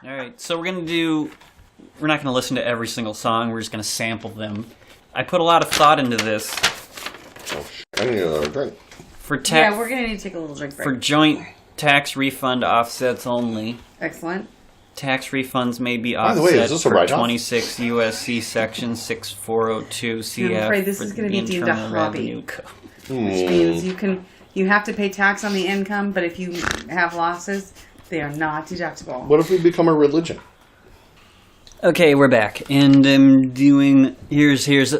All right, so we're not gonna listen to every single song. We're just gonna sample them. I put a lot of thought into this. Oh, I need another drink. Yeah, we're gonna need to take a little drink break. For joint tax refund offsets only. Excellent. Tax refunds may be offset By the way, is this a for write-off? 26 USC Section 6402 CF. I'm afraid this is going to be deemed a hobby, which means you have to pay tax on the income, but if you have losses, they are not deductible. What if we become a religion? Okay, we're back, and I'm doing here's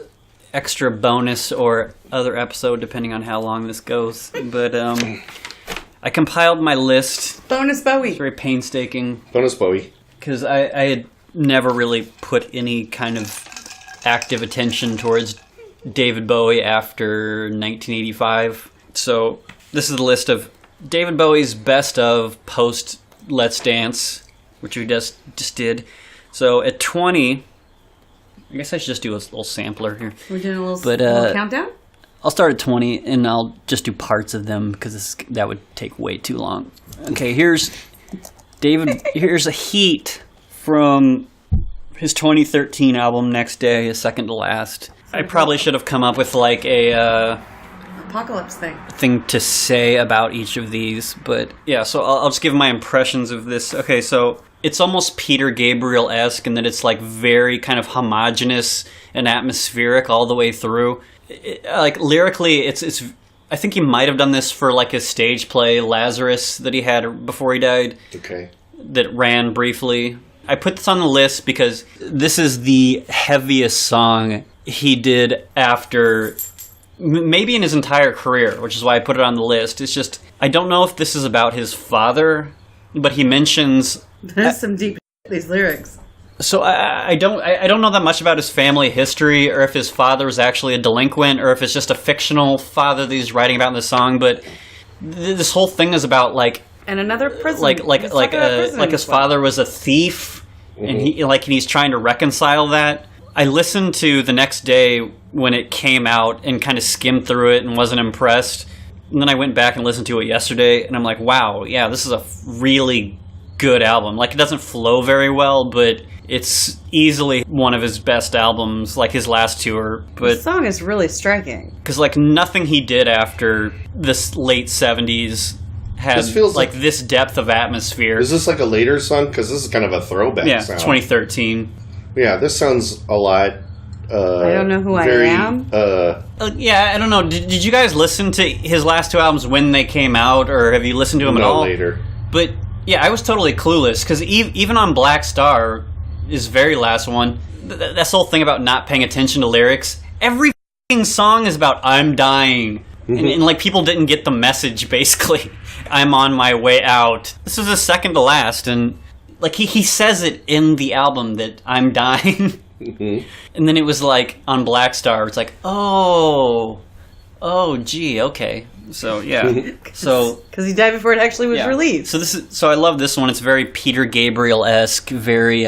extra bonus or other episode depending on how long this goes. But I compiled my list. Bonus Bowie. It's very painstaking. Bonus Bowie. Because I had never really put any kind of active attention towards David Bowie after 1985. So this is the list of David Bowie's best of post Let's Dance, which we just did. So at 20, I guess I should just do a little sampler here. We're doing a little countdown? I'll start at 20, and I'll just do parts of them, because that would take way too long. Okay, here's a Heat from his 2013 album, Next Day, is second to last. I probably should have come up with, like, a apocalypse thing to say about each of these, but yeah, so I'll just give my impressions of this. Okay, so it's almost Peter Gabriel-esque in that it's, like, very kind of homogeneous and atmospheric all the way through. Like, lyrically, it's I think he might have done this for, like, his stage play, Lazarus, that he had before he died. Okay. That ran briefly. I put this on the list because this is the heaviest song he did after, maybe in his entire career, which is why I put it on the list. It's just, I don't know if this is about his father, but he mentions... There's some deep these lyrics. So I don't know that much about his family history, or if his father was actually a delinquent, or if it's just a fictional father that he's writing about in the song. But this whole thing is about, like, and another prison, like his father was a thief, and he's trying to reconcile that. I listened to The Next Day when it came out and kind of skimmed through it and wasn't impressed. And then I went back and listened to it yesterday, and I'm like, wow, yeah, this is a really good album. Like, it doesn't flow very well, but it's easily one of his best albums, like his last tour. But the song is really striking. Because, like, nothing he did after this late 70s had, like, this depth of atmosphere. Is this like a later song? Because this is kind of a throwback sound. 2013. Yeah, this sounds a lot... I don't know who I am. Yeah, I don't know. Did you guys listen to his last two albums when they came out, or have you listened to them at all? No, later. But, yeah, I was totally clueless, because even on Blackstar... his very last one, that's the whole thing about not paying attention to lyrics. Every f***ing song is about I'm dying. And, like, people didn't get the message, basically. I'm on my way out. This is his second to last, and, like, he says it in the album that I'm dying. And then it was, like, on Blackstar, it's like, oh, gee, okay. So, yeah. So because he died before it actually was released. So I love this one. It's very Peter Gabriel-esque, very,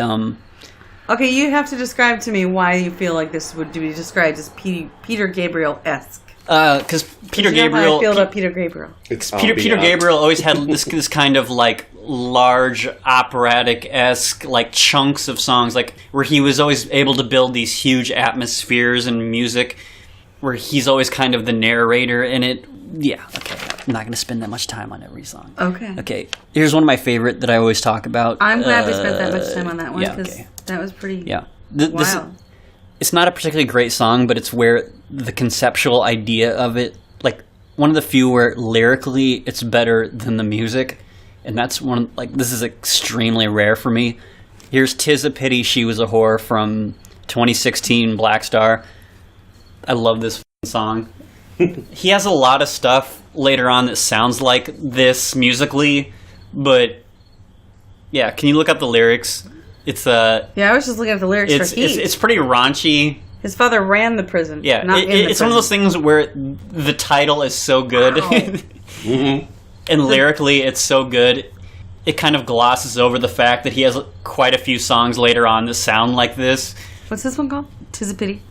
Okay, you have to describe to me why you feel like this would be described as Peter Gabriel-esque. Because Peter Gabriel... I feel about Peter Gabriel. Peter Gabriel always had this kind of, like, large operatic-esque, like, chunks of songs, like, where he was always able to build these huge atmospheres and music, where he's always kind of the narrator, and it... Yeah, okay. I'm not going to spend that much time on every song. Okay. Here's one of my favorite that I always talk about. I'm glad we spent that much time on that one, because that was pretty wild. It's not a particularly great song, but it's where the conceptual idea of it, like, one of the few where lyrically it's better than the music, and that's one, like, this is extremely rare for me. Here's 'Tis a Pity She Was a Whore from 2016 Blackstar. I love this song. He has a lot of stuff later on that sounds like this musically, but yeah, can you look up the lyrics? It's I was just looking at the lyrics for Heat. It's pretty raunchy. His father ran the prison. Yeah, it's one of those things where the title is so good, and lyrically it's so good, it kind of glosses over the fact that he has quite a few songs later on that sound like this. What's this one called? 'Tis a Pity.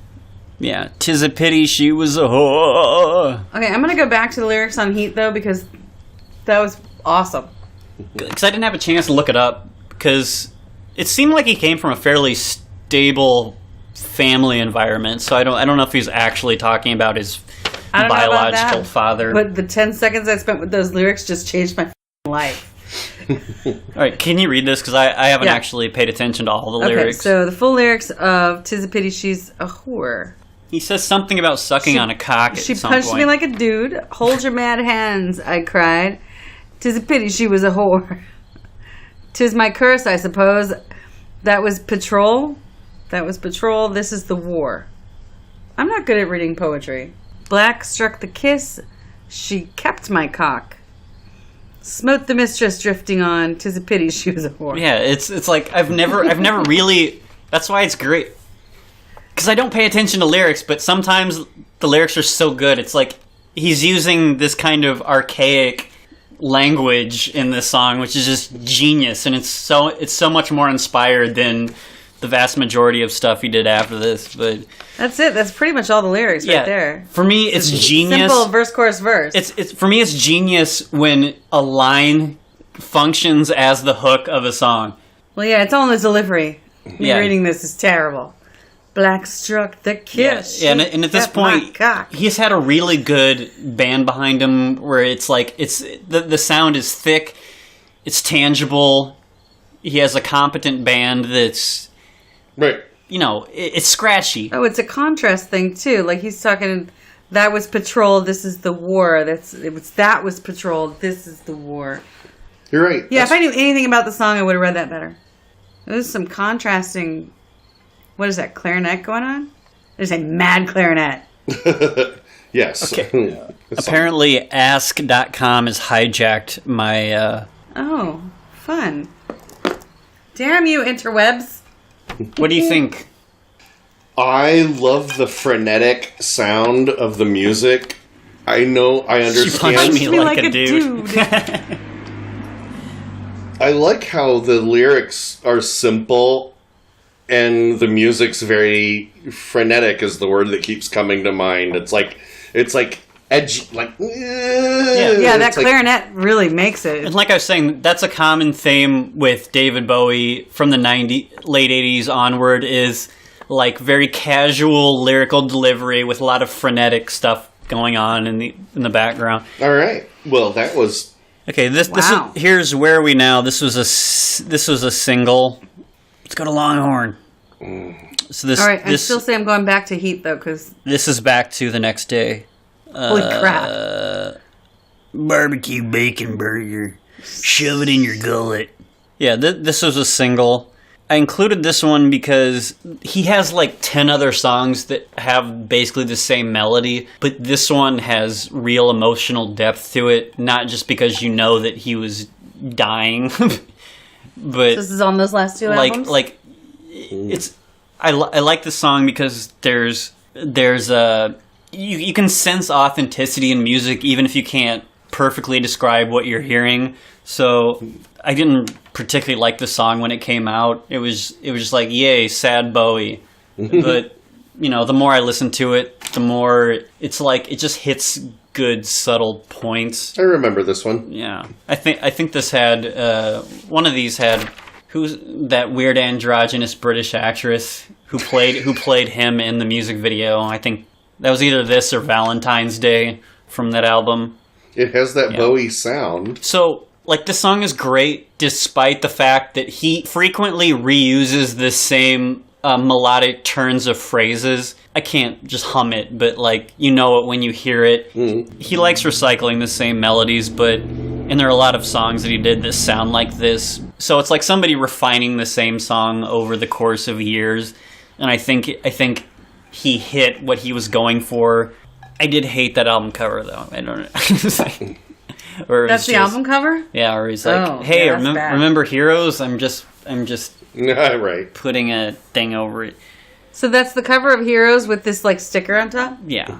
Yeah, 'Tis a Pity She Was a Whore. Okay, I'm going to go back to the lyrics on Heat, though, because that was awesome. Because I didn't have a chance to look it up, because It seemed like he came from a fairly stable family environment, so I don't know if he's actually talking about his biological father. But the 10 seconds I spent with those lyrics just changed my life. All right, can you read this? Because I haven't actually paid attention to all the lyrics. So the full lyrics of "'Tis a Pity She's a Whore." He says something about sucking on a cock at some point. She punched me like a dude. Hold your mad hands, I cried. 'Tis a pity she was a whore. 'Tis my curse, I suppose. That was patrol. This is the war. I'm not good at reading poetry. Black struck the kiss. She kept my cock. Smote the mistress drifting on. 'Tis a pity she was a whore. Yeah, it's like I've never really. That's why it's great. Because I don't pay attention to lyrics, but sometimes the lyrics are so good. It's like he's using this kind of archaic language in this song, which is just genius, and it's so much more inspired than the vast majority of stuff he did after this. But that's it. That's pretty much all the lyrics right there. For me, it's genius. Simple verse, chorus, verse. It's for me, it's genius when a line functions as the hook of a song. Well, yeah, it's all in the delivery. Me reading this is terrible. Black struck the kiss. Yeah, and at this point, he's had a really good band behind him where it's like the sound is thick, it's tangible. He has a competent band that's right. You know, it's scratchy. Oh, it's a contrast thing too. Like he's talking, that was patrol. This is the war. That was patrol. This is the war. You're right. Yeah, if I knew anything about the song, I would have read that better. There's some contrasting. What is that, clarinet going on? There's a mad clarinet. Yes. Okay. Apparently, Ask.com has hijacked my... Oh, fun. Damn you, interwebs. What do you think? I love the frenetic sound of the music. I understand. She punched me like a dude. I like how the lyrics are simple and the music's very frenetic is the word that keeps coming to mind. It's like edgy, like that clarinet really makes it. And like I was saying, that's a common theme with David Bowie from the late 80s onward is like very casual lyrical delivery with a lot of frenetic stuff going on in the background. All right. Well, that was okay. Here's Where Are We Now. This was a single. Let's go to Longhorn. So this. All right, I still say I'm going back to Heat though, because this is Back to the Next Day. Holy crap! Barbecue bacon burger. Shove it in your gullet. Yeah, this was a single. I included this one because he has like 10 other songs that have basically the same melody, but this one has real emotional depth to it, not just because you know that he was dying, but this is on those last two albums? I like this song because there's you can sense authenticity in music even if you can't perfectly describe what you're hearing. So I didn't particularly like the song when it came out. It was just like, yay, sad Bowie. But you know, the more I listen to it, the more it's like it just hits good subtle points. I remember this one. Yeah, I think this had one of these had who's that weird androgynous British actress who played him in the music video. I think that was either this or Valentine's Day from that album. It has that Bowie sound. So, like, this song is great despite the fact that he frequently reuses the same melodic turns of phrases. I can't just hum it, but, like, you know it when you hear it. Mm-hmm. He likes recycling the same melodies, and there are a lot of songs that he did that sound like this. So it's like somebody refining the same song over the course of years. And I think he hit what he was going for. I did hate that album cover, though. I don't know. That's the album cover? Yeah, or he's like, hey, remember Heroes? I'm just right. putting a thing over it. So that's the cover of Heroes with this like sticker on top? Yeah.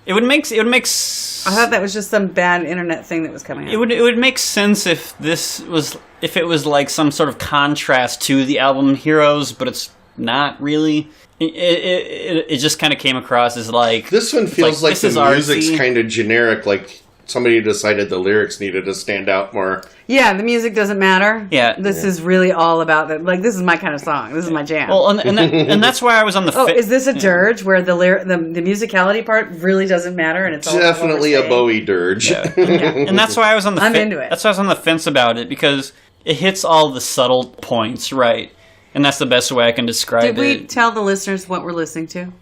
It would make I thought that was just some bad internet thing that was coming out. It would make sense if it was like some sort of contrast to the album Heroes, but it's not really. It just kind of came across as like this one feels like the music's kind of generic. Like somebody decided the lyrics needed to stand out more. Yeah, the music doesn't matter. Yeah. This is really all about it. Like, this is my kind of song. This is my jam. Well, and that's why I was on the. Is this a dirge where the musicality part really doesn't matter and it's all Definitely a Bowie dirge. Yeah. And that's why I was on the. I'm into it. That's why I was on the fence about it, because it hits all the subtle points right, and that's the best way I can describe it. Did we tell the listeners what we're listening to?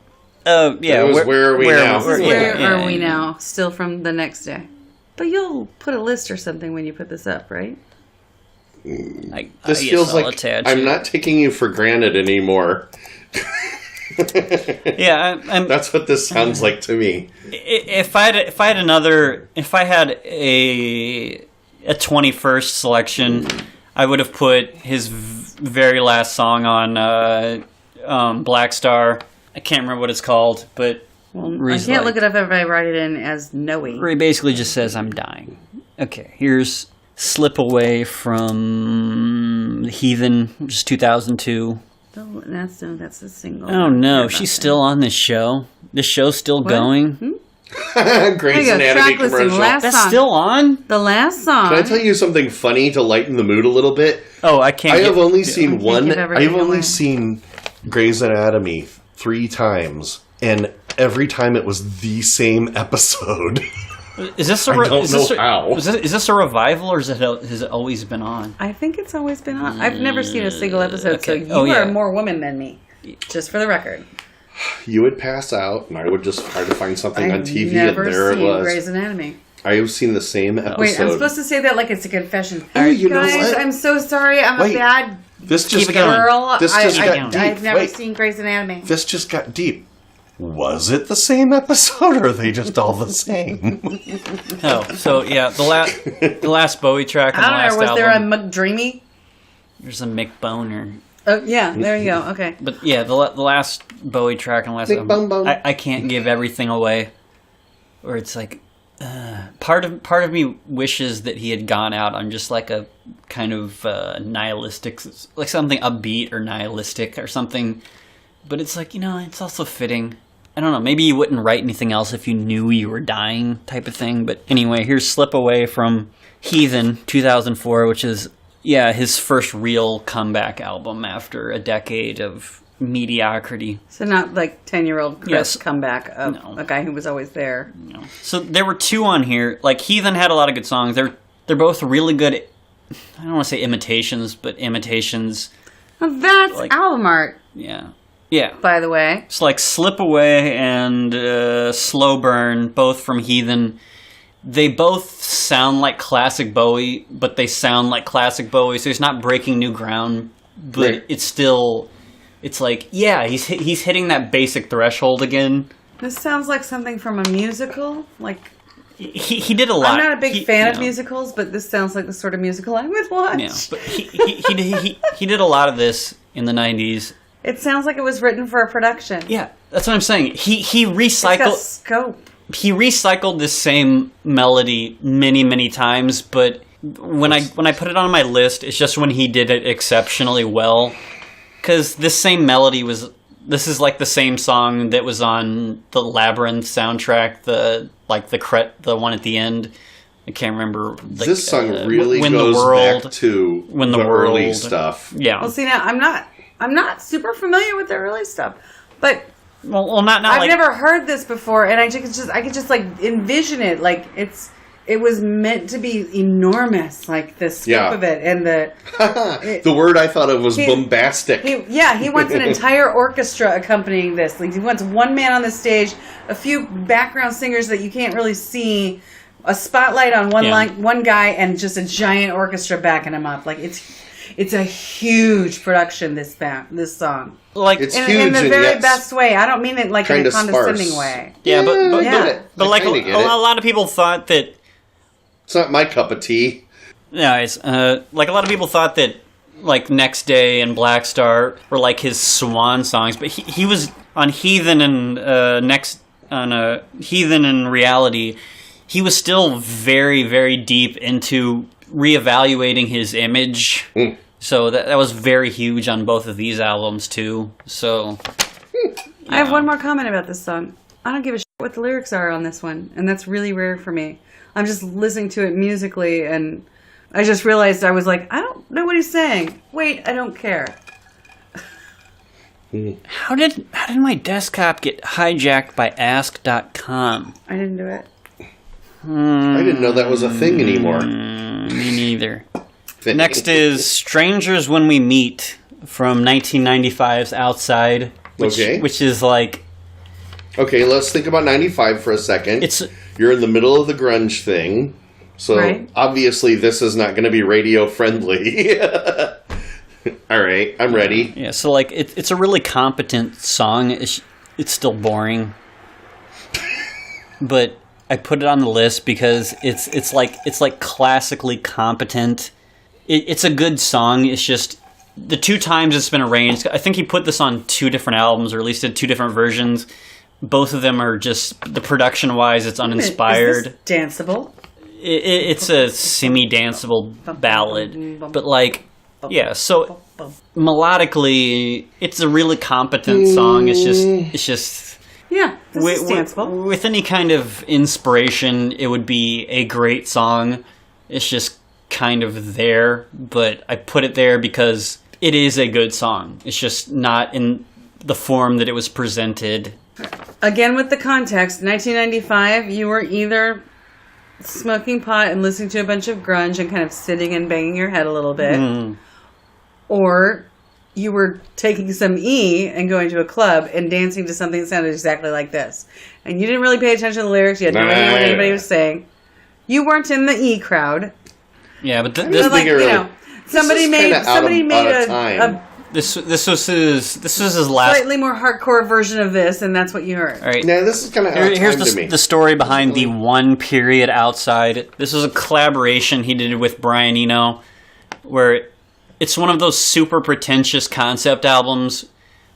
Yeah. It was Where Are We Now? Where are we now? Still from the next day. But you'll put a list or something when you put this up, right? This feels like I'm not taking you for granted anymore. Yeah, that's what this sounds like to me. If I had a 21st selection, I would have put his very last song on Blackstar. I can't remember what it's called, but I can't look it up if I write it in as Noe. Where he basically just says, "I'm dying." Okay, here's "Slip Away" from Heathen, which is 2002. That's the single. Oh no, she's still on this show. This show's still going. Grey's Anatomy commercial. That's still on? The last song. Can I tell you something funny to lighten the mood a little bit? Oh, I can't. I have only seen seen Grey's Anatomy 3 times, and every time it was the same episode. Is this a revival, or has it always been on? I think it's always been on. I've never seen a single episode, so you are more woman than me. Just for the record. You would pass out, and I would just try to find something on TV, and there it was. I've never seen Grey's Anatomy. I have seen the same episode. Wait, I'm supposed to say that like it's a confession. Oh, you know guys, what? I'm so sorry. I'm a bad girl. I've never seen Grey's Anatomy. This just got deep. Was it the same episode, or are they just all the same? So yeah, the last Bowie track on the last album. Was there a McDreamy? There's a Mick Boner. Oh yeah, there you go. Okay. But yeah, the last Bowie track on the last album, I can't give everything away. Or it's like, part of me wishes that he had gone out on just like a kind of nihilistic, like something upbeat or nihilistic or something. But it's like, it's also fitting. I don't know, maybe you wouldn't write anything else if you knew you were dying type of thing. But anyway, here's Slip Away from Heathen, 2004, which is, his first real comeback album after a decade of mediocrity. So not like 10-year-old Chris comeback of a guy who was always there. No. So there were 2 on here. Like, Heathen had a lot of good songs. They're both really good, I don't want to say imitations, but imitations. Well, that's album art. Yeah. Yeah. By the way. It's like Slip Away and Slow Burn, both from Heathen. They both sound like classic Bowie, but they sound like classic Bowie, so he's not breaking new ground, but it's still, it's like, he's hitting that basic threshold again. This sounds like something from a musical, like... He did a lot. I'm not a big fan of musicals, but this sounds like the sort of musical I would watch. Yeah, but he did a lot of this in the 90s. It sounds like it was written for a production. Yeah, that's what I'm saying. He recycled. It's got scope. He recycled this same melody many, many times, but when I put it on my list, it's just when he did it exceptionally well. Because this same melody this is like the same song that was on the Labyrinth soundtrack, the one at the end. I can't remember. Like, this song really goes back to the early stuff. Yeah. Well, see, now I'm not super familiar with the early stuff, but not I've never heard this before, and I could just like envision it, like it was meant to be enormous, like the scope of it, and the word I thought of was bombastic. He wants an entire orchestra accompanying this. Like, he wants one man on the stage, a few background singers that you can't really see, a spotlight on one guy, and just a giant orchestra backing him up. Like, it's a huge production. This song, like, it's huge in the very best way. I don't mean it like in a condescending way. Yeah, but like a lot of people thought that it's not my cup of tea. Yeah, like a lot of people thought that like Next Day and Blackstar were like his swan songs, but he was on Heathen and Heathen and Reality. He was still very, very deep into reevaluating his image. So that was very huge on both of these albums too. So I have one more comment about this song. I don't give a shit what the lyrics are on this one, and that's really rare for me. I'm just listening to it musically, and I just realized I was like, I don't know what he's saying. Wait, I don't care. How did my desktop get hijacked by ask.com? I didn't do it. I didn't know that was a thing anymore. Me neither. Next is Strangers When We Meet from 1995's Outside, which is like... Okay, let's think about 95 for a second. You're in the middle of the grunge thing, so obviously this is not going to be radio friendly. All right, I'm ready. Yeah, so like it's a really competent song. It's still boring, but I put it on the list because it's like classically competent. It's a good song. It's just the two times it's been arranged. I think he put this on two different albums, or at least in two different versions. Both of them are just, the production-wise, it's uninspired. Is this danceable? It's a semi-danceable ballad, but like, yeah. So melodically, it's a really competent song. It's just. Yeah, this is danceable. With any kind of inspiration, it would be a great song. It's just kind of there, but I put it there because it is a good song. It's just not in the form that it was presented. Again, with the context, 1995, you were either smoking pot and listening to a bunch of grunge and kind of sitting and banging your head a little bit, or you were taking some E and going to a club and dancing to something that sounded exactly like this. And you didn't really pay attention to the lyrics. You had no idea what anybody was saying. You weren't in the E crowd. Yeah, but somebody made a This was his last slightly more hardcore version of this, and that's what you heard. All right. Yeah, this is kind of out of time to me. The story behind the one period Outside. This was a collaboration he did with Brian Eno, where it's one of those super pretentious concept albums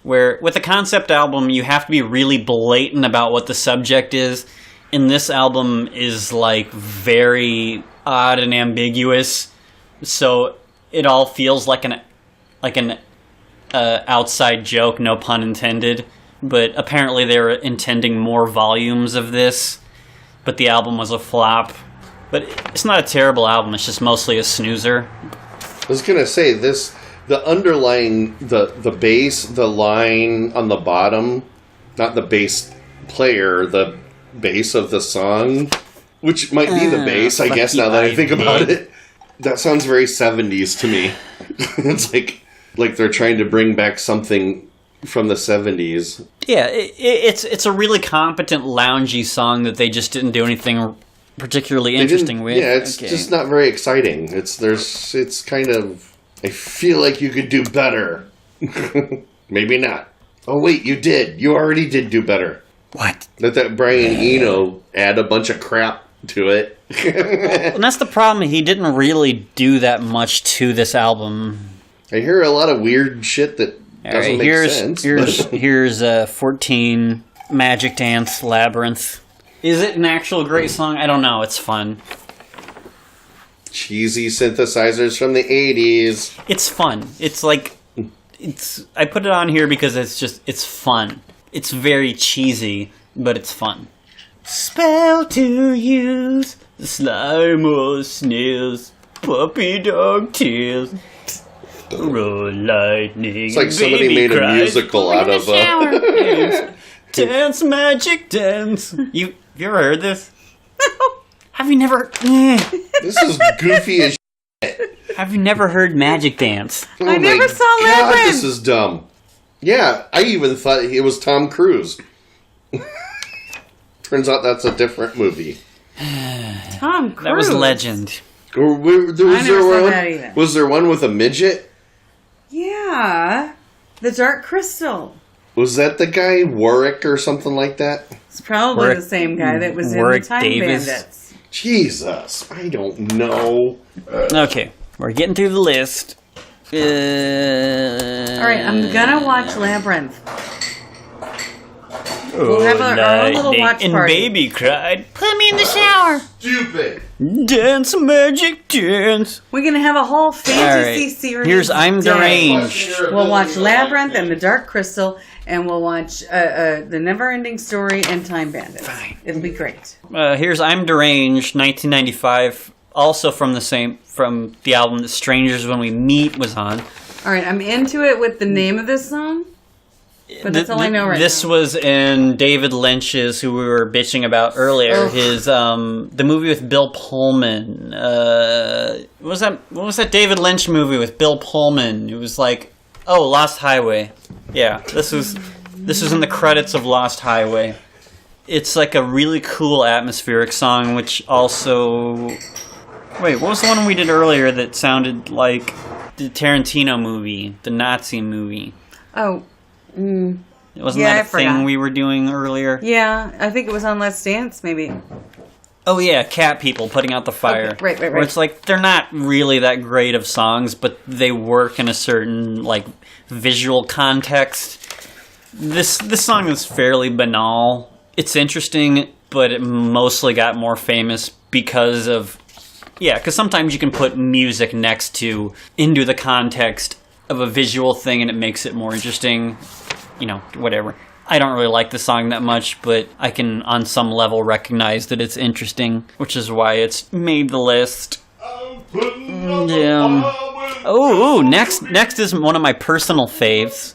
where with a concept album you have to be really blatant about what the subject is, and this album is like very odd and ambiguous, so it all feels like an outside joke, no pun intended, but apparently they were intending more volumes of this, but the album was a flop. But it's not a terrible album, it's just mostly a snoozer. I was gonna say the underlying the bass, the line on the bottom, not the bass player, the bass of the song, which might be the bass, I guess. Now that I think about it, that sounds very 70s to me. It's like they're trying to bring back something from the 70s. Yeah, it's a really competent loungy song that they just didn't do anything particularly interesting with. Yeah, it's just not very exciting. It's kind of, I feel like you could do better. Maybe not. Oh wait, you did. You already did do better. What? Let that Brian Eno add a bunch of crap to it. And that's the problem. He didn't really do that much to this album. I hear a lot of weird shit that doesn't make sense. Here's 14, Magic Dance, Labyrinth. Is it an actual great song? I don't know. It's fun. Cheesy synthesizers from the 80s. It's fun. It's like... I put it on here because it's fun. It's very cheesy, but it's fun. Spell to use, slime or snails, puppy dog tails. Roll lightning. It's like somebody made a musical out of a... Dance, magic dance. Have you ever heard this? Have you never... This is goofy as shit. Have you never heard Magic Dance? I never saw Labyrinth. God, this is dumb. Yeah, I even thought it was Tom Cruise. Turns out that's a different movie. Tom Cruise. That was Legend. Was there one with a midget? Yeah. The Dark Crystal. Was that the guy, Warwick or something like that? It's probably the same guy that was in the Time Bandits. Jesus, I don't know. Okay, we're getting through the list. Alright, I'm gonna watch Labyrinth. We'll have our own little watch party. And baby cried, put me in the shower. Stupid. Dance, magic dance. We're gonna have a whole fantasy series. Here's I'm Deranged. We'll watch Labyrinth and the Dark Crystal, and we'll watch the Never-Ending Story and Time Bandits. Fine. It'll be great. Here's I'm Deranged, 1995. also from the album that Strangers When We Meet was on. All right, I'm into it with the name of this song, but that's all I know right now. This was in David Lynch's, who we were bitching about earlier. His the movie with Bill Pullman. What was that David Lynch movie with Bill Pullman? It was like, Lost Highway. Yeah, this was in the credits of Lost Highway. It's like a really cool atmospheric song, which also... Wait, what was the one we did earlier that sounded like the Tarantino movie, the Nazi movie? Oh, Wasn't that a thing we were doing earlier? Yeah, I think it was on Let's Dance, maybe. Oh yeah, Cat People, Putting Out the Fire. Okay, right. Where it's like, they're not really that great of songs, but they work in a certain, like, visual context. This song is fairly banal. It's interesting, but it mostly got more famous because of... Yeah, because sometimes you can put music next to, into the context of a visual thing, and it makes it more interesting. You know, whatever. I don't really like the song that much, but I can, on some level, recognize that it's interesting, which is why it's made the list. Yeah. Oh, next is one of my personal faves.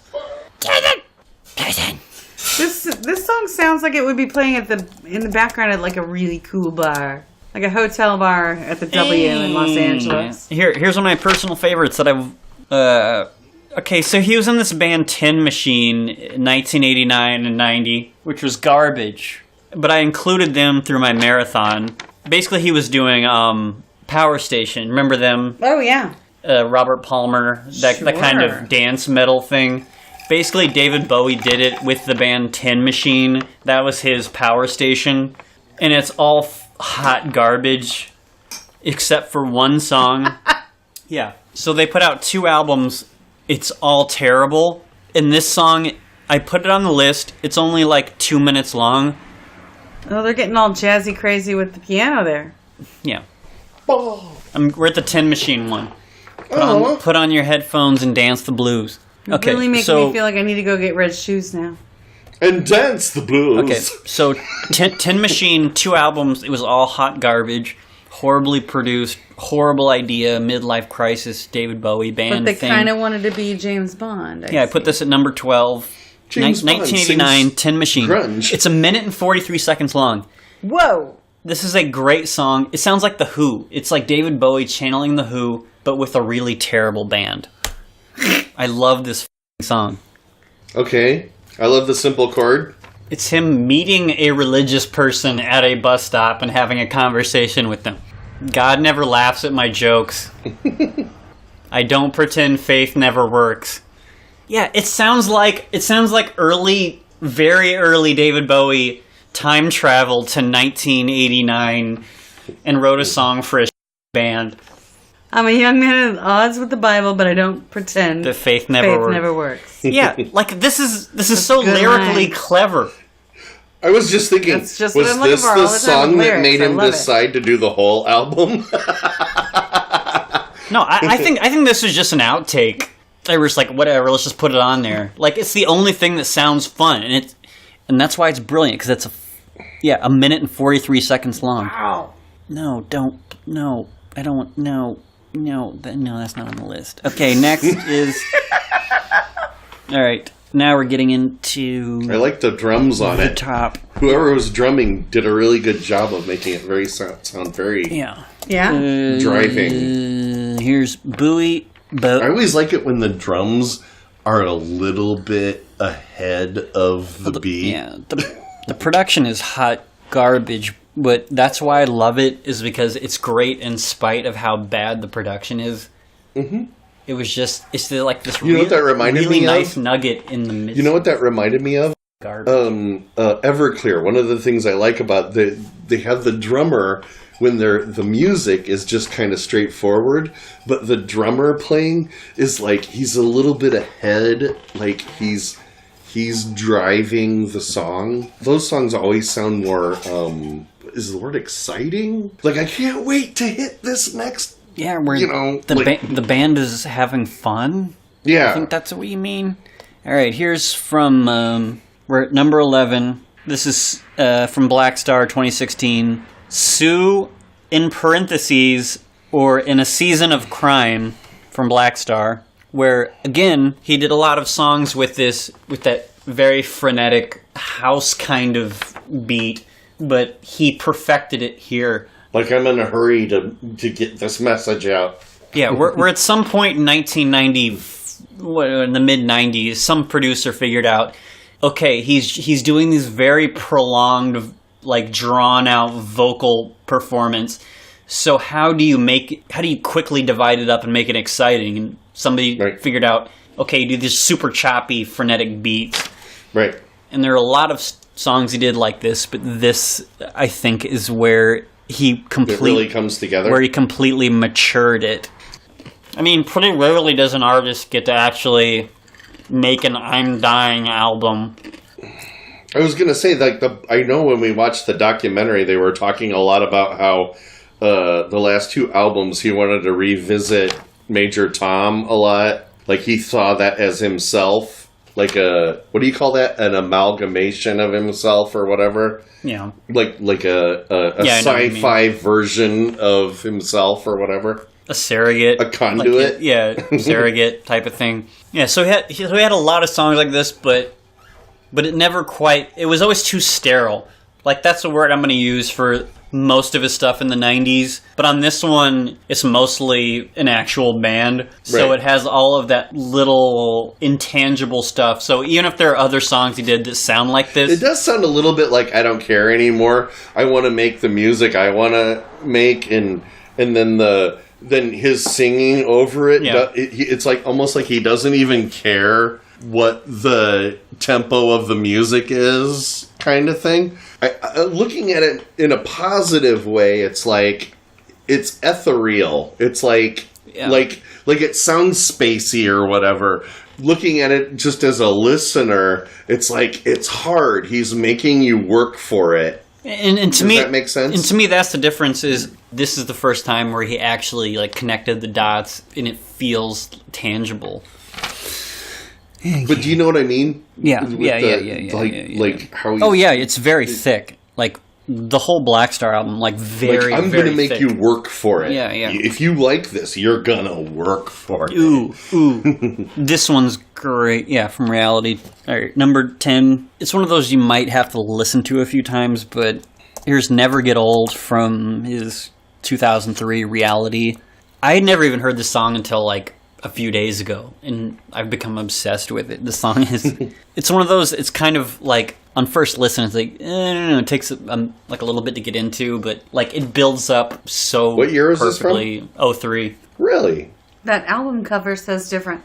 This song sounds like it would be playing in the background at like a really cool bar. Like a hotel bar at the W in Los Angeles. Here's one of my personal favorites that I've... Okay, so he was in this band Tin Machine in 1989 and 90, which was garbage. But I included them through my marathon. Basically, he was doing Power Station. Remember them? Oh, yeah. Robert Palmer, that kind of dance metal thing. Basically, David Bowie did it with the band Tin Machine. That was his Power Station. And it's all hot garbage, except for one song. Yeah. So they put out 2 albums. It's all terrible. And this song, I put it on the list. It's only like 2 minutes long. Oh, they're getting all jazzy crazy with the piano there. Yeah. We're at the Tin Machine one. Put on your headphones and dance the blues. Okay, really making me feel like I need to go get red shoes now. And dance the blues. Okay, so Tin Machine, 2 albums. It was all hot garbage, horribly produced, horrible idea, midlife crisis, David Bowie band. But they kind of wanted to be James Bond. I put this at number 12. James Bond 1989, Tin Machine. Grunge. It's 1 minute and 43 seconds long. Whoa! This is a great song. It sounds like The Who. It's like David Bowie channeling The Who, but with a really terrible band. I love this song. Okay. I love the simple chord. It's him meeting a religious person at a bus stop and having a conversation with them. God never laughs at my jokes. I don't pretend faith never works. Yeah, it sounds like very early David Bowie time traveled to 1989 and wrote a song for a band. I'm a young man at odds with the Bible, but I don't pretend that faith never works. Yeah, like this is so lyrically clever. I was just thinking, That's just was what I'm looking this for all the the time song with that lyrics. made I him love decide to do the whole album? No, I think this is just an outtake. They were just like, whatever, let's just put it on there. Like, it's the only thing that sounds fun, and that's why it's brilliant, because it's 1 minute and 43 seconds long. Wow. No, I don't want, no, that's not on the list. Okay, next is... Alright, now we're getting into... I like the drums on the it. top. Whoever was drumming did a really good job of making it sound very driving. Here's Bowie. I always like it when the drums are a little bit ahead of the beat. Yeah, the production is hot garbage, but that's why I love it, is because it's great in spite of how bad the production is. Mm-hmm. It was just, it's like this what that reminded really me nice of? Nugget in the midst. You know what that reminded me of? Garbage. Everclear. One of the things I like about they have the drummer when the music is just kind of straightforward, but the drummer playing is like he's a little bit ahead, like he's driving the song. Those songs always sound more is the word exciting? Like, I can't wait to hit this next. Yeah, where the band is having fun. Yeah, I think that's what you mean. All right, here's from we're at number 11. This is from Blackstar 2016. Sue in parentheses, or in a season of crime from Blackstar, where, again, he did a lot of songs with that very frenetic house kind of beat, but he perfected it here. Like, I'm in a hurry to get this message out. Yeah, we're at some point in 1990, in the mid-90s, some producer figured out, okay, he's doing these very prolonged, like, drawn-out vocal performance. So how do you quickly divide it up and make it exciting? And somebody figured out, okay, you do these super choppy, frenetic beats. Right. And there are a lot of songs he did like this, but this, I think, is where it really comes together. Where he completely matured it. I mean, pretty rarely does an artist get to actually make an I'm Dying album. I was going to say, like, I know when we watched the documentary, they were talking a lot about how the last two albums he wanted to revisit Major Tom a lot. Like, he saw that as himself. Like what do you call that? An amalgamation of himself or whatever? Yeah. Like a sci-fi version of himself or whatever. A surrogate. A conduit. Surrogate type of thing. Yeah, so he had a lot of songs like this, but it never quite... It was always too sterile. Like, that's the word I'm going to use for most of his stuff in the 90s. But on this one, it's mostly an actual band. So it has all of that little intangible stuff. So even if there are other songs he did that sound like this... It does sound a little bit like I Don't Care Anymore. I want to make the music I want to make, and then his singing over it, it's like almost like he doesn't even care what the tempo of the music is, kind of thing. Looking at it in a positive way, it's like it's ethereal. It's like it sounds spacey or whatever. Looking at it just as a listener, it's like it's hard. He's making you work for it. And to me, does that make sense? And to me, that's the difference. Is this is the first time where he actually connected the dots, and it feels tangible. But do you know what I mean? Yeah. Like how? Oh yeah, it's very thick. Like the whole Blackstar album, very. I'm going to make thick. you work for it. Yeah. If you like this, you're gonna work for it. Ooh. This one's great. Yeah, from Reality. All right, number 10. It's one of those you might have to listen to a few times, but here's Never Get Old from his 2003 Reality. I had never even heard this song until a few days ago, and I've become obsessed with it. The song is, it's one of those, it's kind of on first listen, it's it takes a little bit to get into, but it builds up so What year is perfectly. this from? 03. Really? That album cover says different.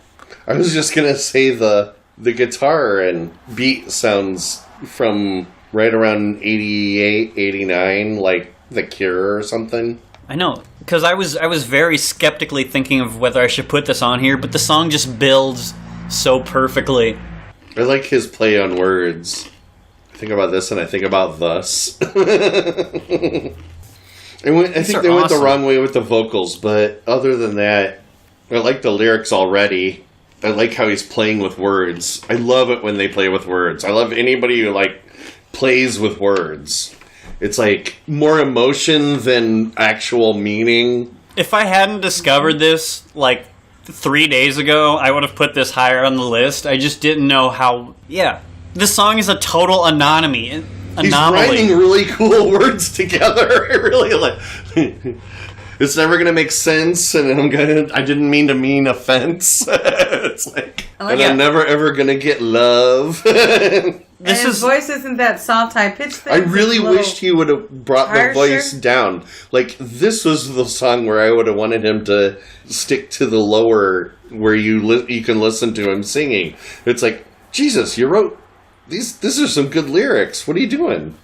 I was just gonna say the guitar and beat sounds from right around 88, 89, like The Cure or something. I know, because I was very skeptically thinking of whether I should put this on here, but the song just builds so perfectly. I like his play on words. I think about this and I think about thus. I think they went the wrong way with the vocals, but other than that, I like the lyrics already. I like how he's playing with words. I love it when they play with words. I love anybody who plays with words. It's more emotion than actual meaning. If I hadn't discovered this 3 days ago, I would have put this higher on the list. I just didn't know how. Yeah, this song is a total anomaly. He's writing really cool words together. I really it's never gonna make sense, and I didn't mean to mean offense. It's I'm never ever gonna get love. His voice isn't that soft high pitched thing. I really wished he would have brought the voice down. This was the song where I would have wanted him to stick to the lower, where you can listen to him singing. It's Jesus, you wrote these are some good lyrics. What are you doing?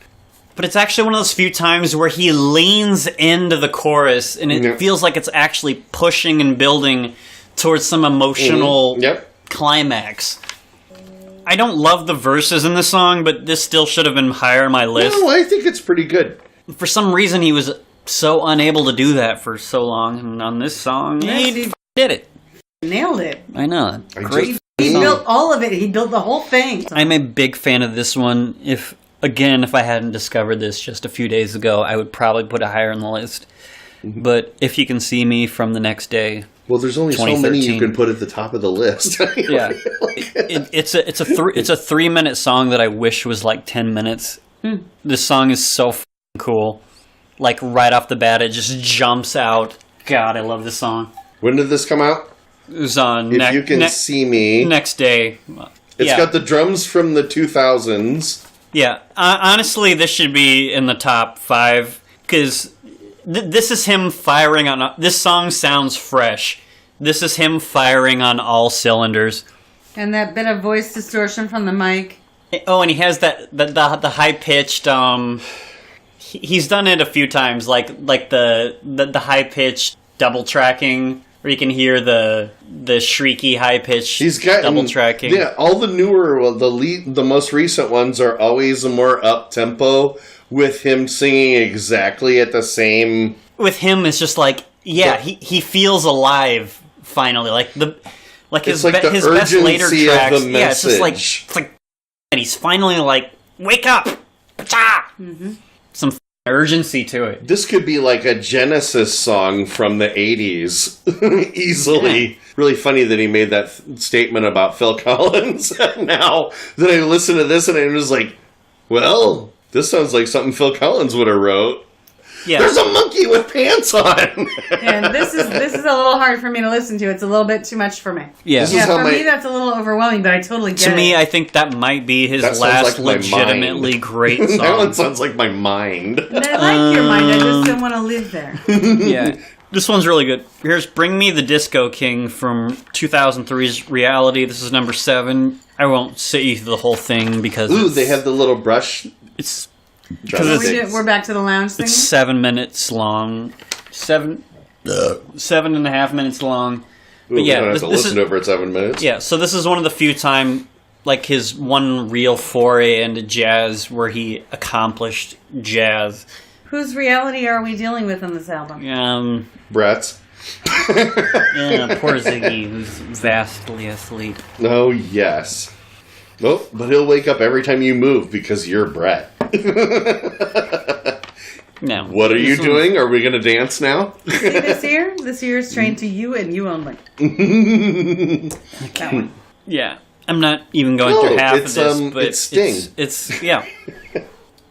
But it's actually one of those few times where he leans into the chorus, and it feels like it's actually pushing and building towards some emotional climax. I don't love the verses in the song, but this still should have been higher on my list. No, I think it's pretty good. For some reason, he was so unable to do that for so long, and on this song, he did it. Nailed it. I know. Great. He built all of it. He built the whole thing. I'm a big fan of this one. If again, if I hadn't discovered this just a few days ago, I would probably put it higher on the list. But If You Can See Me from The Next Day. Well, there's only so many you can put at the top of the list. Yeah, it's a 3-minute song that I wish was like 10 minutes. This song is so cool. Like right off the bat, it just jumps out. God, I love this song. When did this come out? It was on If You Can See Me. Next Day. It's got the drums from the 2000s. Yeah, honestly, this should be in the top 5 because this is him firing on. This song sounds fresh. This is him firing on all cylinders. And that bit of voice distortion from the mic. Oh, and he has the high pitched. He's done it a few times, like the high pitched double tracking, where you can hear the shrieky high pitched double tracking. Yeah, all the newer, the most recent ones are always more up tempo with him singing exactly at the same. With him, it's just like he feels alive finally, his best later tracks. Yeah, it's just like and he's finally like, wake up, some urgency to it. This could be like a Genesis song from the 80s. Easily. Yeah. Really funny that he made that statement about Phil Collins. Now that I listen to this and I was like, well, this sounds like something Phil Collins would have wrote. Yeah. There's a monkey with pants on. And this is a little hard for me to listen to. It's a little bit too much for me. Yeah, for me that's a little overwhelming, but I totally get it. To me, I think that might be his last legitimately great song. That one sounds like my mind. And I like your mind. I just don't want to live there. Yeah. This one's really good. Here's Bring Me the Disco King from 2003's Reality. This is number 7. I won't sit you through the whole thing because they have the little brush. It's... We're back to the lounge thing. It's 7 minutes long. 7.5 minutes long. But yeah, don't have to listen to it for 7 minutes. Yeah, so this is one of the few time, like his one real foray into jazz where he accomplished jazz. Whose reality are we dealing with on this album? Brett's. Yeah, poor Ziggy, who's vastly asleep. Oh, yes. Oh, but he'll wake up every time you move because you're Brett. No. What are you doing? Are we going to dance now? See, this year is trained to you and you only. That one. Yeah, I'm not even going through half of this, but it's Sting. It's yeah.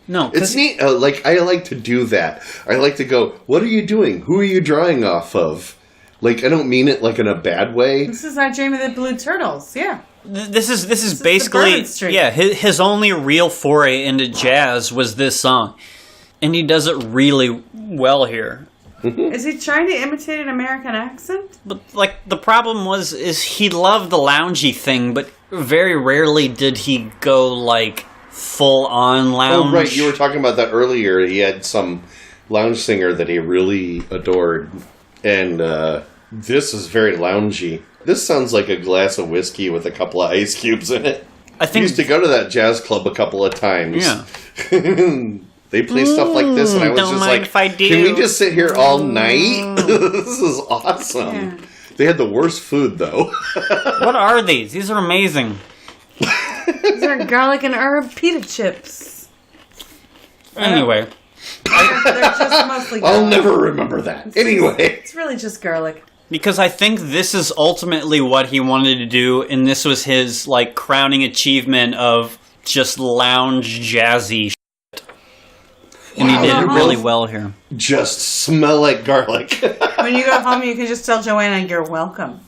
No, it's neat. I like to do that. I like to go, what are you doing? Who are you drawing off of? Like, I don't mean it like in a bad way. This is I Dream of the Blue Turtles, yeah. This is basically his only real foray into jazz was this song, and he does it really well here. Is he trying to imitate an American accent? But like the problem is he loved the loungy thing, but very rarely did he go like full on lounge. Oh right, you were talking about that earlier. He had some lounge singer that he really adored, and this is very loungy. This sounds like a glass of whiskey with a couple of ice cubes in it. I used to go to that jazz club a couple of times. Yeah. They play stuff like this, and I was just like, if I do. Can we just sit here all night? This is awesome. Yeah. They had the worst food, though. What are these? These are amazing. These are garlic and herb pita chips. Anyway. They're just mostly garlic. I'll never remember that. Anyway. It's really just garlic. Because I think this is ultimately what he wanted to do, and this was his like crowning achievement of just lounge jazzy shit. And he did it really well here. Just smell like garlic. When you go home, you can just tell Joanna you're welcome.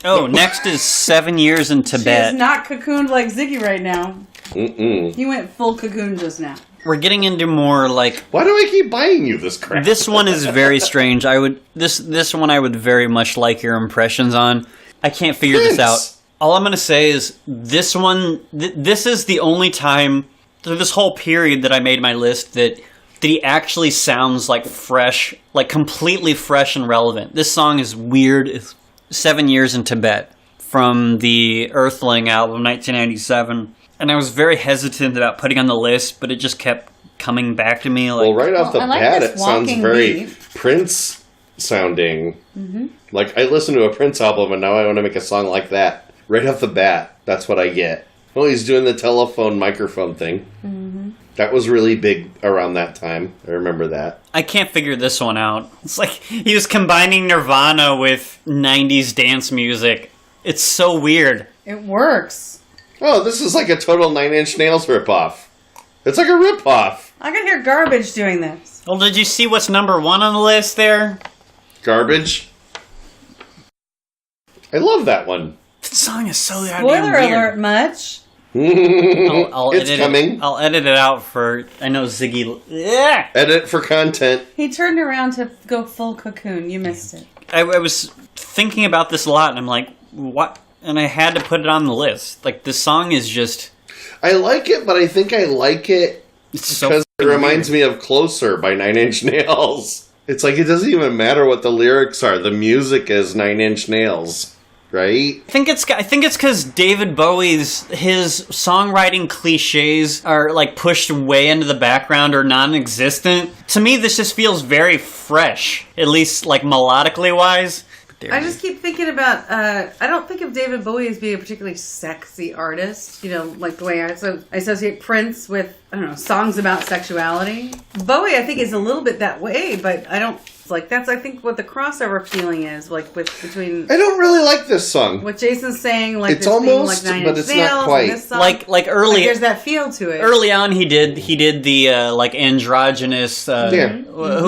Oh, next is 7 Years in Tibet. She is not cocooned like Ziggy right now. He went full cocoon just now. We're getting into more like... Why do I keep buying you this crap? This one is very strange. This one I would very much like your impressions on. I can't figure this out. All I'm going to say is this one... this is the only time through this whole period that I made my list that he actually sounds like fresh, like completely fresh and relevant. This song is weird. It's 7 Years in Tibet from the Earthling album, 1997. And I was very hesitant about putting on the list, but it just kept coming back to me. Like, well, right off the bat, it sounds very Prince sounding. Mm-hmm. Like, I listened to a Prince album, and now I want to make a song like that. Right off the bat, that's what I get. Well, he's doing the telephone microphone thing. That was really big around that time. I remember that. I can't figure this one out. It's like he was combining Nirvana with 90s dance music. It's so weird. It works. Oh, this is like a total Nine Inch Nails ripoff. It's like a ripoff. I can hear Garbage doing this. Well, did you see what's number 1 on the list there? Garbage. I love that one. That song is so goddamn Spoiler weird. alert, much. I'll It's edit coming. I'll edit it out for. I know Ziggy. Yeah. Edit for content. He turned around to go full cocoon. You missed it. I was thinking about this a lot, and I'm like, what? And I had to put it on the list. Like, this song is just. I like it, but I think I like it It's so. because it fucking reminds weird. me of Closer by Nine Inch Nails. It's like it doesn't even matter what the lyrics are. The music is Nine Inch Nails, right? I think it's because David Bowie's his songwriting cliches are like pushed way into the background or non-existent. To me, this just feels very fresh, at least like melodically wise. I just keep thinking about, I don't think of David Bowie as being a particularly sexy artist, you know, like the way I associate Prince with, I don't know, songs about sexuality. Bowie, I think, is a little bit that way, but I don't, like, that's, I think, what the crossover feeling is, like, between I don't really like this song. what Jason's saying, like, It's this being, almost, like, Nine but Inch it's not Nails, quite. and this song. like early. There's that feel to it. Early on, he did the like androgynous. Who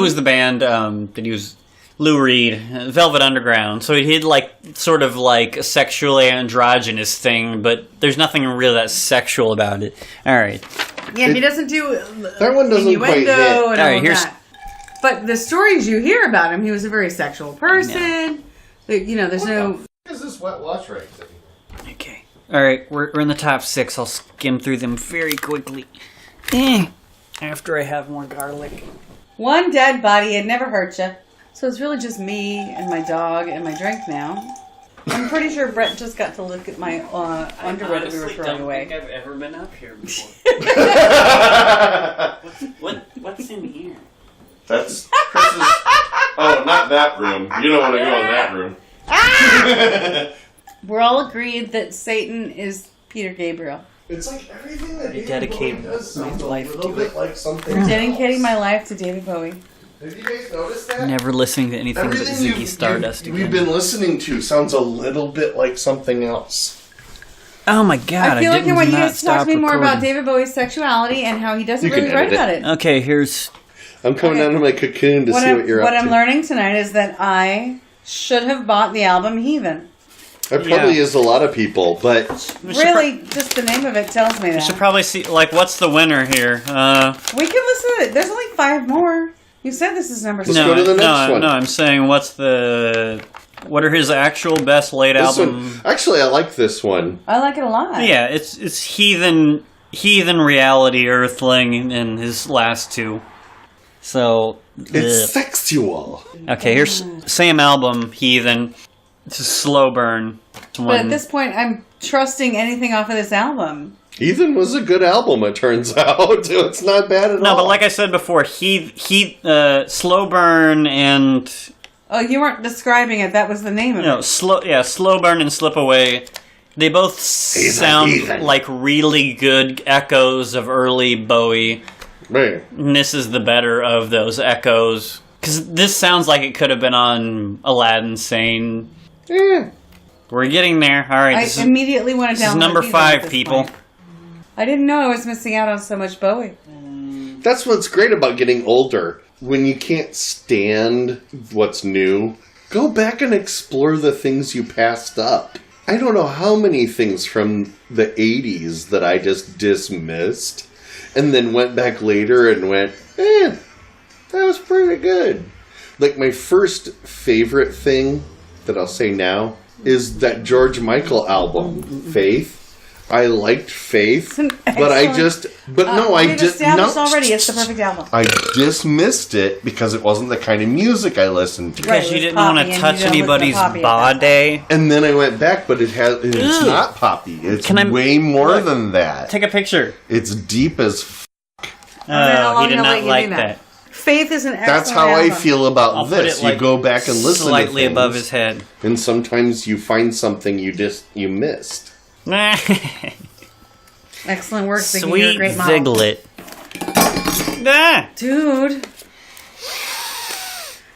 was the band that he was? Lou Reed, Velvet Underground. So he did like sort of like a sexually androgynous thing, but there's nothing really that sexual about it. All right. Yeah, he doesn't do That one doesn't quite hit. innuendo and All all right, of here's- that. But the stories you hear about him, he was a very sexual person. You know, there's no. What is this wet wash right there? Okay. All right, we're in the top 6. I'll skim through them very quickly. After I have more garlic. One dead body, it never hurt you. So it's really just me and my dog and my drink now. I'm pretty sure Brett just got to look at my underwear that we were throwing away. I've ever been up here before. What's in here? That's Chris's. Oh, not that room. You don't want to go in that room. We're all agreed that Satan is Peter Gabriel. It's like everything that David dedicate Bowie does my sounds a life little to bit it. like something I'm dedicating else. my life to David Bowie. Have you guys noticed that? Never listening to anything but Ziggy Stardust we've again. been listening to sounds a little bit like something else. Oh my god! I feel like I didn't want you not guys to talk to me stop more about recording. David Bowie's sexuality and how he doesn't You can really write edit about it. Okay, here's. I'm coming Okay. down to my cocoon to see what you're up what to. I'm learning tonight is that I should have bought the album Heathen. It probably Yeah. is a lot of people, but Really, just the name of it tells me We should that. probably see, like, what's the winner here? We can listen to it. There's only 5 more. You said this is number 6. Let's go to the next one. No, I'm saying what are his actual best late this album? one, actually, I like this one. I like it a lot. Yeah, it's Heathen, Reality, Earthling, and his last 2. So, It's sexual. okay, here's same album, Heathen. It's a slow burn. It's But one- at this point, I'm trusting anything off of this album. Heathen was a good album, it turns out. It's not bad at all. no, but like I said before, slow burn and Oh, you weren't describing it. That was the name of it. slow burn and slip away. They both sound Heathen. like really good echoes of early Bowie. Man. And this is the better of those echoes. Because this sounds like it could have been on Aladdin Sane. Yeah. We're getting there. All right, I this is immediately want to this download is number Heathen 5, at this people. point. I didn't know I was missing out on so much Bowie. That's what's great about getting older. When you can't stand what's new, go back and explore the things you passed up. I don't know how many things from the 80s that I just dismissed and then went back later and went, that was pretty good. Like my first favorite thing that I'll say now is that George Michael album, Faith. I liked Faith, an but I excellent- just, but no, I We've just, established no, already it's the perfect album. I dismissed it because it wasn't the kind of music I listened to. Right. Because you it was didn't want poppy to and touch you don't listen to anybody's poppy at that body. And then I went back, but it's Ugh. not poppy. It's Can I- way more look, than that. Take a picture. It's deep as how long He did he'll let not you do like that. that. Faith is an excellent That's how I album. feel about I'll put this. it, like, You go back and listen slightly to things, above his head. and sometimes you find something you missed. Excellent work, Ziggy. You're a Sweet great model. Ziglet. Ah! Dude.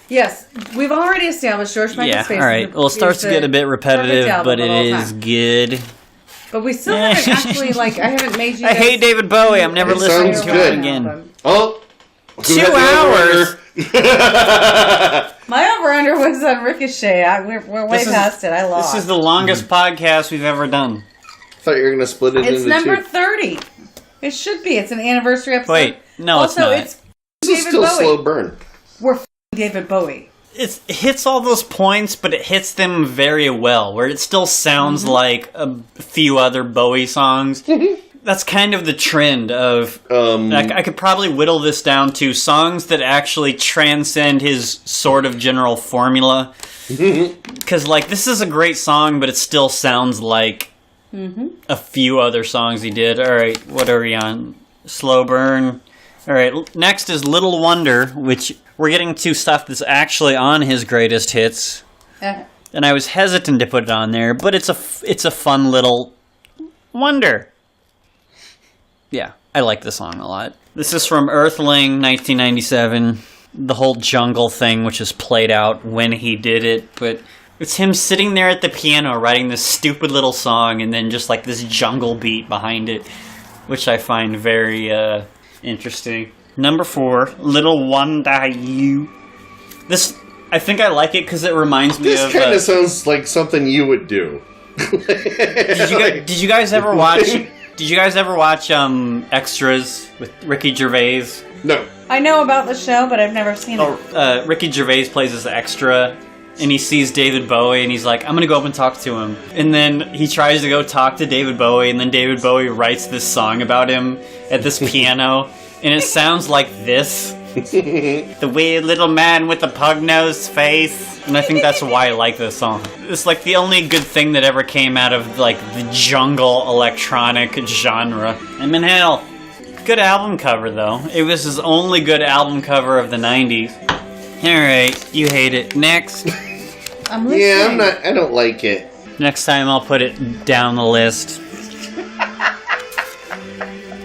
Yes, we've already established George Michael's face. All right. Well, it starts to get a bit repetitive, but it is good. But we still haven't actually, I haven't made you I hate David Bowie. I'm never listening to good. him again. Oh! 2 hours! My over-under was on Ricochet. We're way past it. I lost. This is the longest podcast we've ever done. I thought you were going to split it It's into number 2. 30. It should be. It's an anniversary episode. Wait, no, it's not. It's This is David still Bowie. slow burn. We're David Bowie. It hits all those points, but it hits them very well, where it still sounds like a few other Bowie songs. That's kind of the trend of... I could probably whittle this down to songs that actually transcend his sort of general formula. Because, this is a great song, but it still sounds like a few other songs he did. All right, what are we on? Slow burn. All right, next is Little Wonder, which we're getting to stuff that's actually on his greatest hits. And I was hesitant to put it on there, but it's a fun little wonder. Yeah, I like the song a lot. This is from Earthling, 1997. The whole jungle thing, which is played out when he did it, but it's him sitting there at the piano writing this stupid little song and then just this jungle beat behind it, which I find very interesting. Number 4, Little Wonder You. This, I think I like it because it reminds me of... This kind of sounds like something you would do. Did you guys ever watch... Did you guys ever watch Extras with Ricky Gervais? No. I know about the show, but I've never seen it. Ricky Gervais plays this extra, and he sees David Bowie, and he's like, I'm going to go up and talk to him. And then he tries to go talk to David Bowie, and then David Bowie writes this song about him at this piano, and it sounds like this. The weird little man with the pug-nosed face. And I think that's why I like this song. It's the only good thing that ever came out of the jungle electronic genre. I'm in hell. Good album cover though. It was his only good album cover of the 90s. Alright, you hate it. Next. I'm listening. Yeah, I don't like it. Next time I'll put it down the list.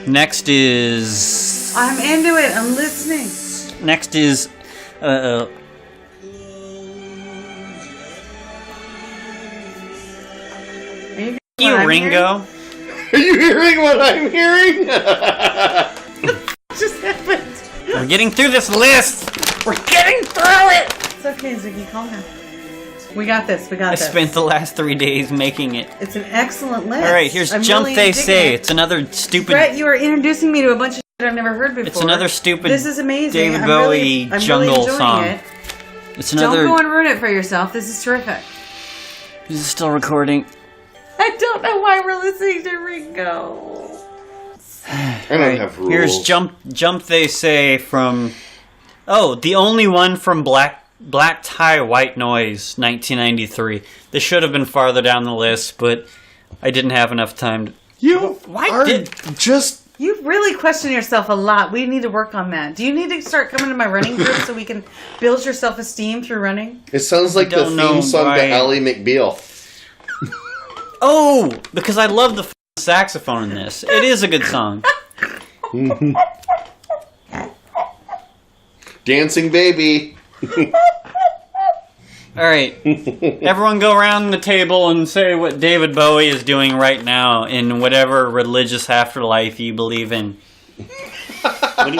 Next is... I'm into it. I'm listening. Next is... Ringo. Are you hearing what I'm hearing? Just happened. We're getting through this list. We're getting through it. It's okay, Ziggy. Calm down. We got this. I spent the last 3 days making it. It's an excellent list. All right, here's Jump really They digging Say. it. It's another stupid... Brett, you are introducing me to a bunch of shit I've never heard before. It's another stupid This is amazing. David I'm Bowie really jungle enjoying song. It. It's another... Don't go and ruin it for yourself. This is terrific. Is it still recording? I don't know why we're listening to Ringo. I don't have rules. Here's Jump They Say from... Oh, the only one from Black Tie, White Noise, 1993. This should have been farther down the list, but I didn't have enough time to... You just... You really question yourself a lot. We need to work on that. Do you need to start coming to my running group so we can build your self-esteem through running? It sounds like the theme song to Ally McBeal. Oh, because I love the saxophone in this. It is a good song. Dancing Baby. All right, everyone go around the table and say what David Bowie is doing right now in whatever religious afterlife you believe in.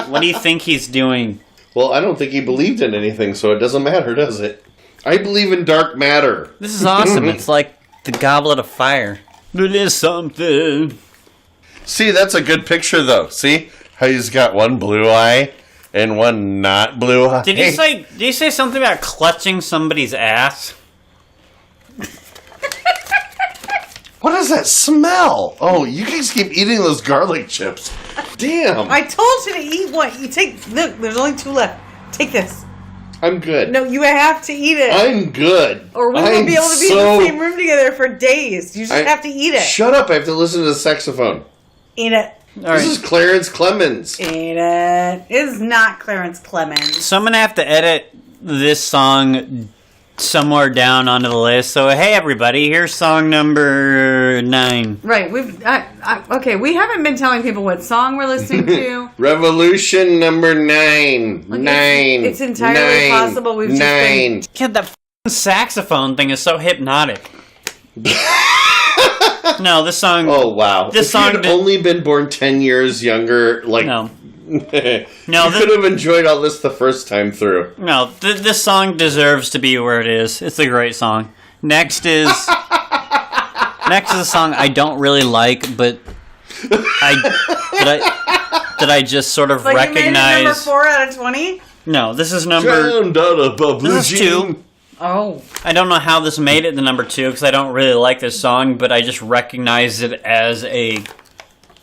What do you think he's doing? Well, I don't think he believed in anything, so it doesn't matter, does it? I believe in dark matter. This is awesome. It's like the Goblet of Fire. It is something. See, that's a good picture, though. See how he's got one blue eye and one not blue eye? Did you say something about clutching somebody's ass? What does that smell? Oh, you guys keep eating those garlic chips. Damn. I told you to eat one. You take... Look, there's only 2 left. Take this. I'm good. No, you have to eat it. I'm good. Or we won't be able to be in the same room together for days. You just have to eat it. Shut up. I have to listen to the saxophone. Eat it. This is Clarence Clemens. Eat it. It is not Clarence Clemens. So I'm going to have to edit this song somewhere down onto the list. So, hey, everybody, here's song number 9. Right. Okay, we haven't been telling people what song we're listening to. Revolution number 9. Like, 9. It's entirely possible we've just been... Yeah, that saxophone thing is so hypnotic. No, this song... Oh, wow. This song you'd only been born 10 years younger, like... No. You could have enjoyed all this the first time through. No, this song deserves to be where it is. It's a great song. Next is a song I don't really like, but I just sort of like recognize. You made it number 4 out of 20? No, this is number. This is 2. Oh. I don't know how this made it to number 2 because I don't really like this song, but I just recognize it as a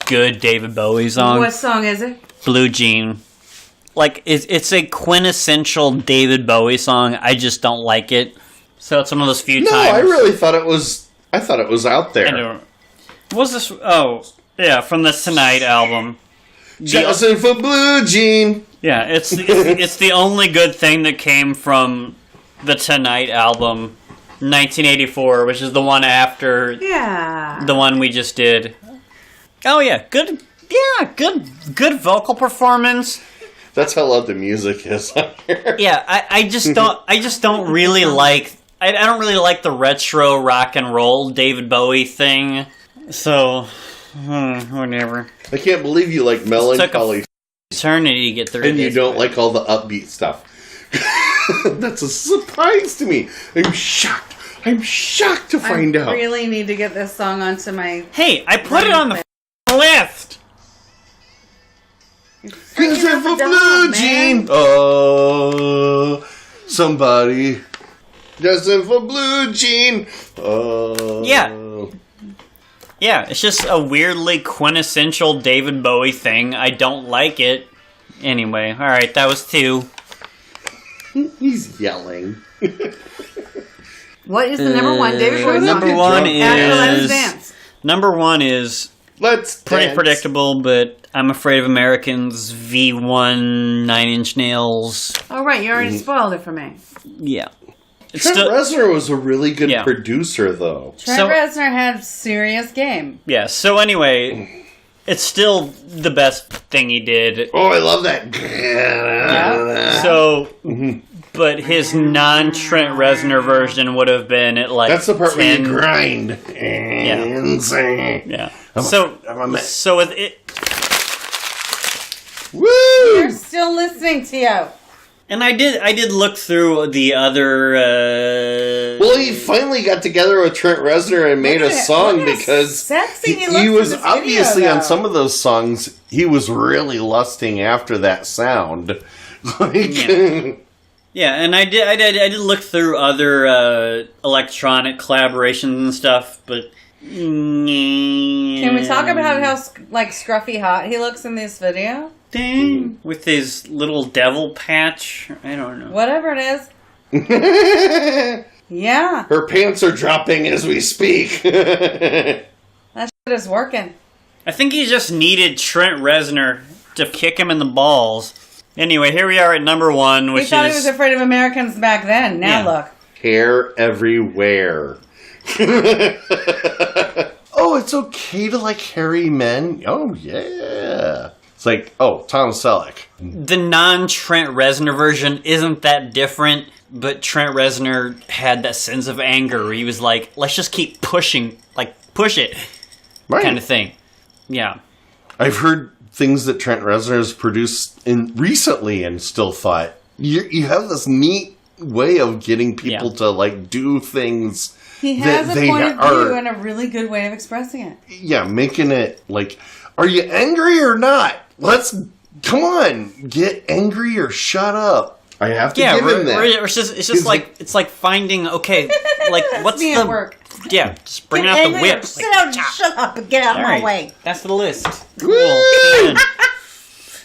good David Bowie song. What song is it? Blue Jean. Like, it's a quintessential David Bowie song. I just don't like it. So it's one of those few times. No, I really thought it was... I thought it was out there. What was this? Oh, yeah, from the Tonight album. Justin for Blue Jean. Yeah, it's the only good thing that came from the Tonight album, 1984, which is the one after the one we just did. Oh, yeah, good... Yeah, good vocal performance. That's how loud the music is on here. Yeah, I just don't really like. I don't really like the retro rock and roll David Bowie thing. So, whatever. I can't believe you like melancholy. Eternity to get through. And you don't like all the upbeat stuff. That's a surprise to me. I'm shocked. I'm shocked to find out. I really need to get this song onto my... Hey, I put it on the list. Justin for Blue Jean. Oh, somebody. Justin for Blue Jean. Oh. Yeah, it's just a weirdly quintessential David Bowie thing. I don't like it. Anyway, alright, that was 2. He's yelling. What is the number 1 David Bowie song? Number one is Let's pretty dance. predictable, but I'm Afraid of Americans, V1, 9 Inch Nails. Oh, right, you already spoiled it for me. Yeah. It's Trent Reznor was a really good Yeah. producer, though. Trent Reznor had serious game. Yeah, so anyway, it's still the best thing he did. Oh, I love that. Yeah. So, but his non-Trent Reznor version would have been at like That's the part 10, where you grind. Yeah. So with it... Woo! We're still listening to you. And I did look through the other... Well, he finally got together with Trent Reznor and made a song because sexy he was in this obviously video, on though. some of those songs, he was really lusting after that sound. Yeah, and I did look through other electronic collaborations and stuff, but... Can we talk about how like scruffy hot he looks in this video? Dang, with his little devil patch. I don't know. Whatever it is. Yeah. Her pants are dropping as we speak. That shit is working. I think he just needed Trent Reznor to kick him in the balls. Anyway, here we are at number 1, which He thought he was afraid of Americans back then. Now look. Hair everywhere. Oh, it's okay to like hairy men? Oh, yeah. It's like, oh, Tom Selleck. The non-Trent Reznor version isn't that different, but Trent Reznor had that sense of anger where he was like, let's just keep pushing, like, push it, Right. kind of thing. Yeah. I've heard things that Trent Reznor has produced recently and still thought, you have this neat way of getting people to, like, do things. He has a point of view and a really good way of expressing it. Yeah, making it like, are you angry or not? Come on, get angry or shut up. I have to give him that. It's just like, it's like finding, okay, like, what's me the... at work. Yeah, just bring out the whip. Sit down and shut up and get out of my way. That's the list. Woo! Cool.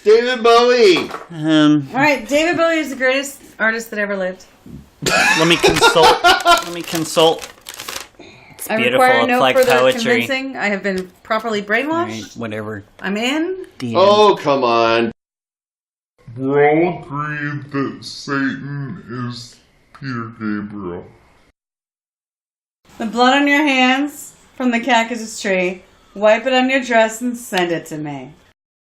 David Bowie. All right, David Bowie is the greatest artist that ever lived. Let me consult. It's I beautiful. require It's no like further poetry. convincing. I have been properly brainwashed. Right, whatever. I'm in. Oh, come on. We're all agreed that Satan is Peter Gabriel. The blood on your hands from the cactus tree. Wipe it on your dress and send it to me.